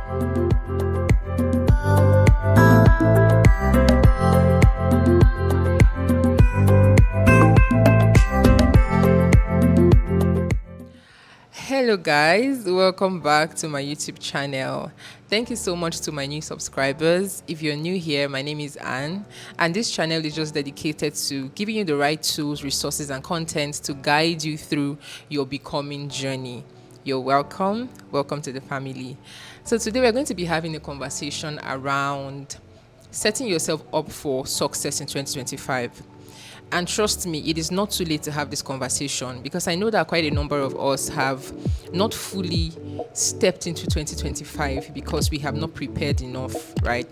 Hello, guys, welcome back to my YouTube channel. Thank you so much to my new subscribers. If you're new here, my name is Anne, and this channel is just dedicated to giving you the right tools, resources, and content to guide you through your becoming journey. You're welcome. Welcome to the family. So, today we're going to be having a conversation around setting yourself up for success in 2025. And trust me, it is not too late to have this conversation because I know that quite a number of us have not fully stepped into 2025 because we have not prepared enough, right?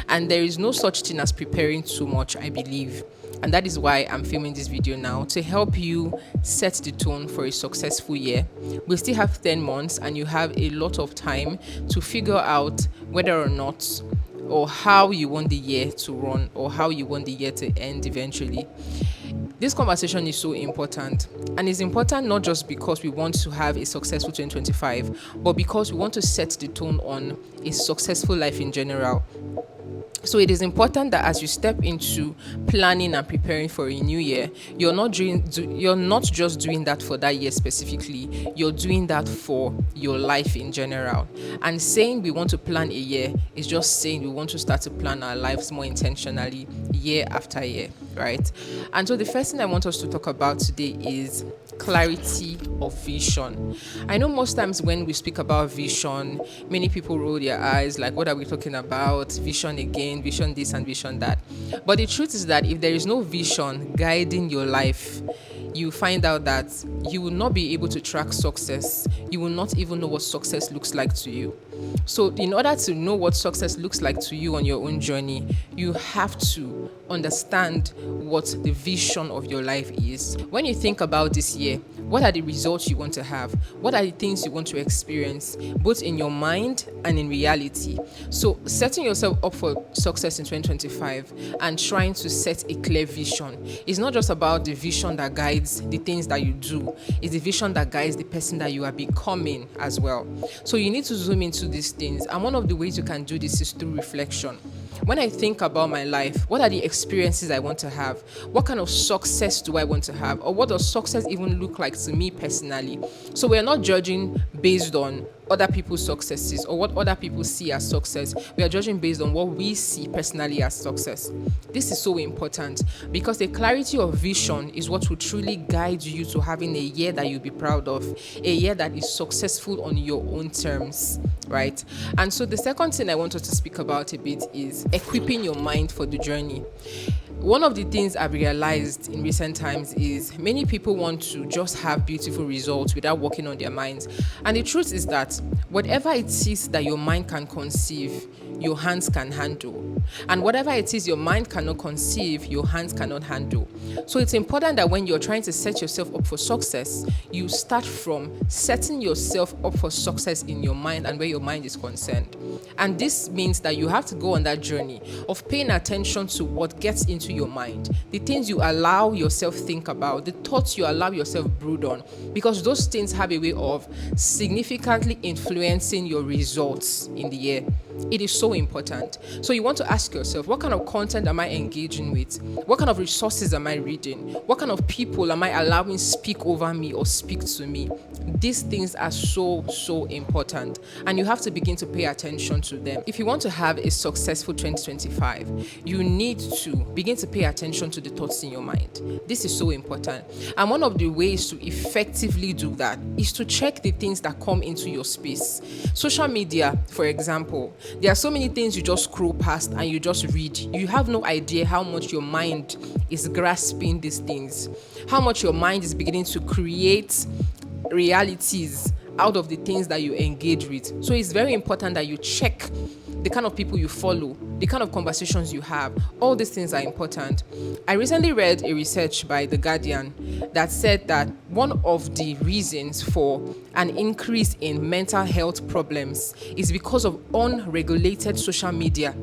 And there is no such thing as preparing too much, I believe. And that is why I'm filming this video now, to help you set the tone for a successful year. We still have 10 months and you have a lot of time to figure out whether or not or how you want the year to run or how you want the year to end eventually. This conversation is so important, and it's important not just because we want to have a successful 2025, but because we want to set the tone on a successful life in general. So it is important that as you step into planning and preparing for a new year, you're not just doing that for that year specifically. You're doing that for your life in general. And saying we want to plan a year is just saying we want to start to plan our lives more intentionally year after year, right? And so the first thing I want us to talk about today is clarity of vision. I know most times when we speak about vision, many people roll their eyes like, what are we talking about? Vision again, vision this and vision that. But the truth is that if there is no vision guiding your life, you find out that you will not be able to track success. You will not even know what success looks like to you. So in order to know what success looks like to you on your own journey, you have to understand what the vision of your life is. When you think about this year, what are the results you want to have? What are the things you want to experience, both in your mind and in reality? So setting yourself up for success in 2025 and trying to set a clear vision is not just about the vision that guides the things that you do. It's the vision that guides the person that you are becoming as well. So you need to zoom into these things. And one of the ways you can do this is through reflection. When I think about my life, what are the experiences I want to have? What kind of success do I want to have? Or what does success even look like to me personally? So we're not judging based on other people's successes or what other people see as success. We are judging based on what we see personally as success. This is so important because the clarity of vision is what will truly guide you to having a year that you'll be proud of, a year that is successful on your own terms, right? And so the second thing I want us to speak about a bit is equipping your mind for the journey. One of the things I've realized in recent times is many people want to just have beautiful results without working on their minds. And the truth is that whatever it is that your mind can conceive, your hands can handle. And whatever it is your mind cannot conceive, your hands cannot handle. So it's important that when you're trying to set yourself up for success, you start from setting yourself up for success in your mind and where your mind is concerned. And this means that you have to go on that journey of paying attention to what gets into your mind, the things you allow yourself think about, the thoughts you allow yourself brood on, because those things have a way of significantly influencing your results in the year. It is so important. So you want to ask yourself, what kind of content am I engaging with? What kind of resources am I reading? What kind of people am I allowing speak over me or speak to me? These things are so important, and you have to begin to pay attention to them. If you want to have a successful 2025, you need to begin to pay attention to the thoughts in your mind. This is so important. And one of the ways to effectively do that is to check the things that come into your space. Social media, for example, there are so many things you just scroll past and you just read. You have no idea how much your mind is grasping these things, how much your mind is beginning to create realities out of the things that you engage with. So it's very important that you check the kind of people you follow, the kind of conversations you have. All these things are important. I recently read a research by The Guardian that said that one of the reasons for an increase in mental health problems is because of unregulated social media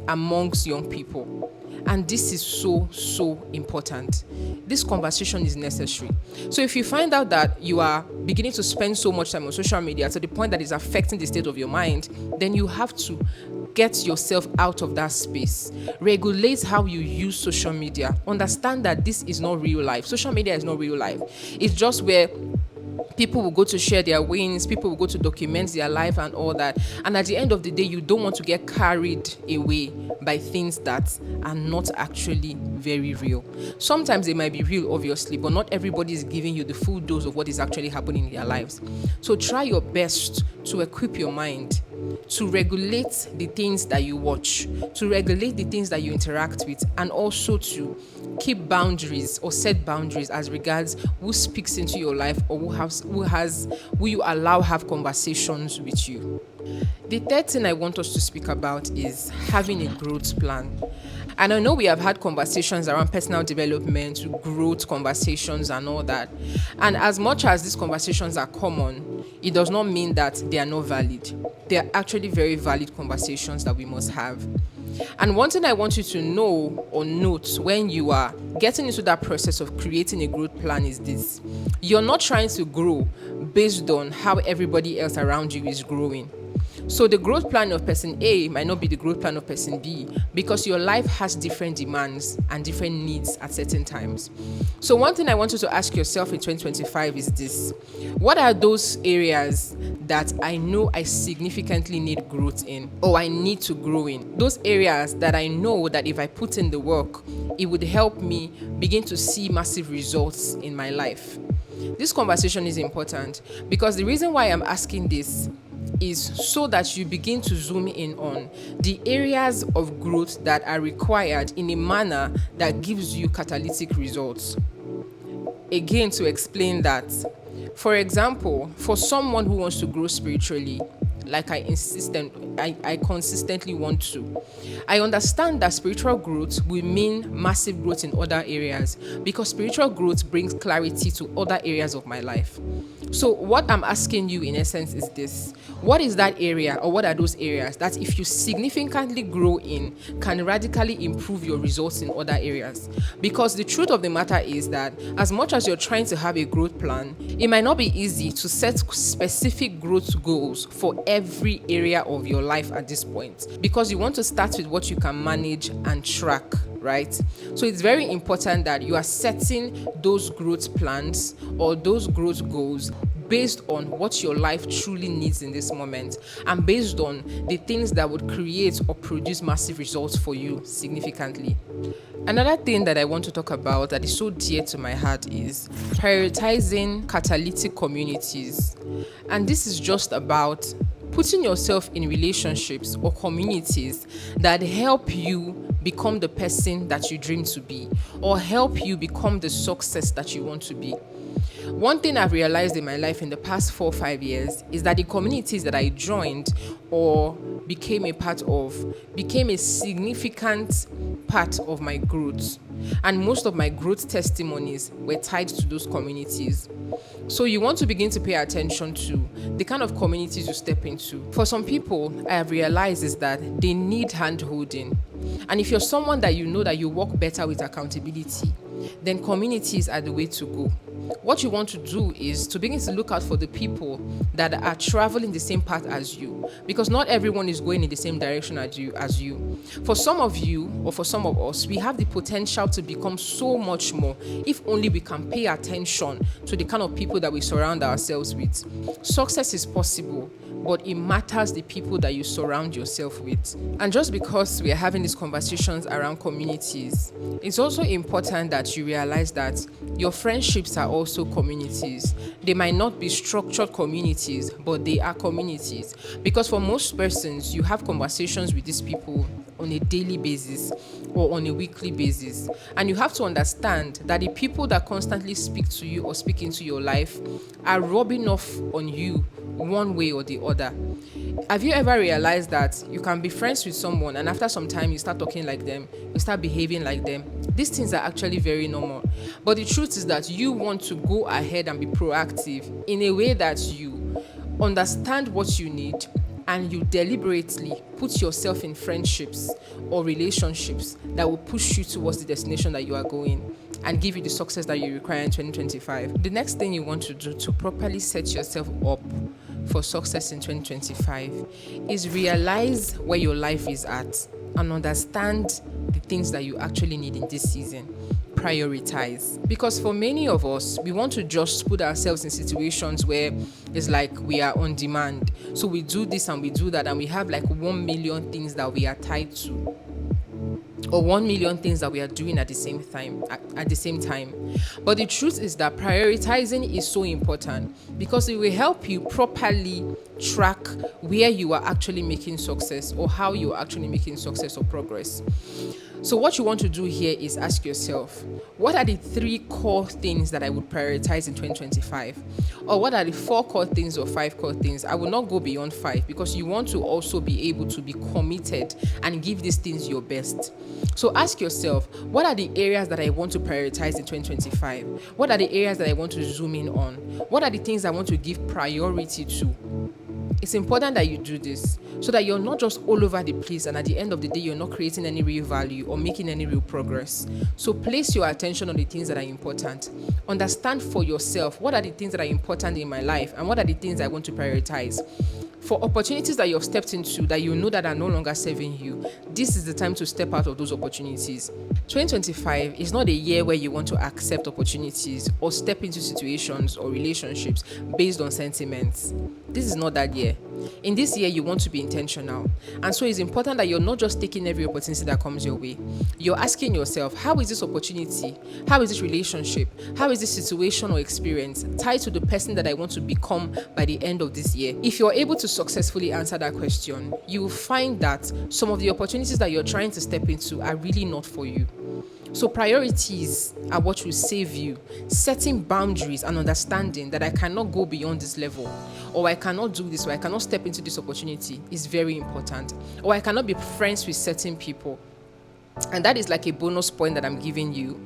amongst young people. And this is so important. This conversation is necessary. So if you find out that you are beginning to spend so much time on social media to the point that it's affecting the state of your mind, then you have to get yourself out of that space. Regulate how you use social media. Understand that this is not real life. Social media is not real life. It's just where people will go to share their wins, people will go to document their life and all that. And at the end of the day, you don't want to get carried away by things that are not actually very real. Sometimes they might be real, obviously, but not everybody is giving you the full dose of what is actually happening in their lives. So try your best to equip your mind to regulate the things that you watch, to regulate the things that you interact with, and also to keep boundaries or set boundaries as regards who speaks into your life or who you allow have conversations with you. The third thing I want us to speak about is having a growth plan. And I know we have had conversations around personal development, growth conversations and all that. And as much as these conversations are common, it does not mean that they are not valid. They are actually very valid conversations that we must have. And one thing I want you to know or note when you are getting into that process of creating a growth plan is this. You're not trying to grow based on how everybody else around you is growing. So the growth plan of person A might not be the growth plan of person B, because your life has different demands and different needs at certain times. So one thing I want you to ask yourself in 2025 is this: what are those areas that I know I significantly need growth in, or I need to grow in? Those areas that I know that if I put in the work, it would help me begin to see massive results in my life. This conversation is important because the reason why I'm asking this is so that you begin to zoom in on the areas of growth that are required in a manner that gives you catalytic results. Again, to explain that, for example, for someone who wants to grow spiritually, like I consistently want to, I understand that spiritual growth will mean massive growth in other areas, because spiritual growth brings clarity to other areas of my life. So what I'm asking you in essence is this: what is that area, or what are those areas that if you significantly grow in can radically improve your results in other areas? Because the truth of the matter is that as much as you're trying to have a growth plan, it might not be easy to set specific growth goals for every area of your life at this point, because you want to start with what you can manage and track, right? So it's very important that you are setting those growth plans or those growth goals based on what your life truly needs in this moment, and based on the things that would create or produce massive results for you significantly. Another thing that I want to talk about that is so dear to my heart is prioritizing catalytic communities. And this is just about putting yourself in relationships or communities that help you become the person that you dream to be, or help you become the success that you want to be. One thing I've realized in my life in the past 4 or 5 years is that the communities that I joined or became a part of became a significant part of my growth. And most of my growth testimonies were tied to those communities. So you want to begin to pay attention to the kind of communities you step into. For some people, I have realized is that they need hand-holding. And if you're someone that you know that you work better with accountability, then communities are the way to go. What you want to do is to begin to look out for the people that are traveling the same path as you, because not everyone is going in the same direction as you. For some of you, or for some of us, we have the potential to become so much more if only we can pay attention to the kind of people that we surround ourselves with. Success is possible, but it matters the people that you surround yourself with. And just because we are having these conversations around communities, it's also important that you realize that your friendships are also communities. They might not be structured communities, but they are communities. Because for most persons, you have conversations with these people on a daily basis or on a weekly basis. And you have to understand that the people that constantly speak to you or speak into your life are rubbing off on you one way or the other. Have you ever realized that you can be friends with someone and after some time you start talking like them, you start behaving like them? These things are actually very normal. But the truth is that you want to go ahead and be proactive in a way that you understand what you need and you deliberately put yourself in friendships or relationships that will push you towards the destination that you are going and give you the success that you require in 2025. The next thing you want to do to properly set yourself up for success in 2025 is realize where your life is at and understand the things that you actually need in this season. Prioritize, because for many of us, we want to just put ourselves in situations where it's like we are on demand, so we do this and we do that, and we have like 1 million things that we are tied to, or 1 million things that we are doing at the same time. But the truth is that prioritizing is so important, because it will help you properly track where you are actually making success, or how you are actually making success or progress. So what you want to do here is ask yourself, what are the 3 core things that I would prioritize in 2025? Or what are the 4 core things or 5 core things? I will not go beyond 5, because you want to also be able to be committed and give these things your best. So ask yourself, what are the areas that I want to prioritize in 2025? What are the areas that I want to zoom in on? What are the things I want to give priority to? It's important that you do this so that you're not just all over the place, and at the end of the day, you're not creating any real value or making any real progress. So place your attention on the things that are important. Understand for yourself, what are the things that are important in my life, and what are the things I want to prioritize. For opportunities that you've stepped into that you know that are no longer serving you, this is the time to step out of those opportunities. 2025 is not a year where you want to accept opportunities or step into situations or relationships based on sentiments. This is not that year. In this year, you want to be intentional. And so it's important that you're not just taking every opportunity that comes your way. You're asking yourself, how is this opportunity, how is this relationship, how is this situation or experience tied to the person that I want to become by the end of this year? If you're able to successfully answer that question, you will find that some of the opportunities that you're trying to step into are really not for you. So priorities are what will save you. Setting boundaries and understanding that I cannot go beyond this level, or I cannot do this, or I cannot step into this opportunity is very important. Or I cannot be friends with certain people. And that is like a bonus point that I'm giving you.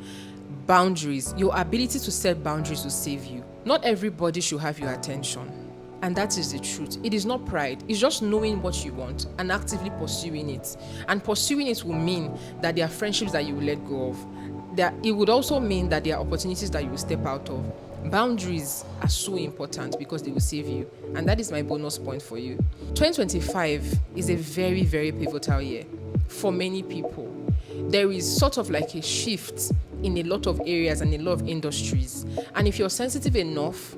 Boundaries, your ability to set boundaries will save you. Not everybody should have your attention. And that is the truth. It is not pride. It's just knowing what you want and actively pursuing it. And pursuing it will mean that there are friendships that you will let go of. It would also mean that there are opportunities that you will step out of. Boundaries are so important because they will save you. And that is my bonus point for you. 2025 is a very, very pivotal year for many people. There is sort of like a shift in a lot of areas and a lot of industries. And if you're sensitive enough,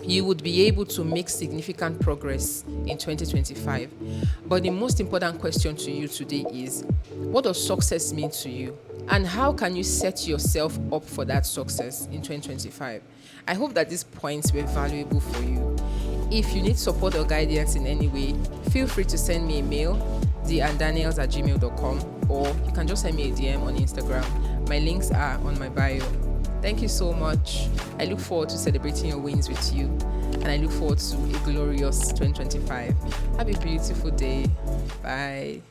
you would be able to make significant progress in 2025. But the most important question to you today is, what does success mean to you? And how can you set yourself up for that success in 2025? I hope that these points were valuable for you. If you need support or guidance in any way, feel free to send me a mail, theandaniels@gmail.com, or you can just send me a DM on Instagram. My links are on my bio. Thank you so much. I look forward to celebrating your wins with you, and I look forward to a glorious 2025. Have a beautiful day. Bye.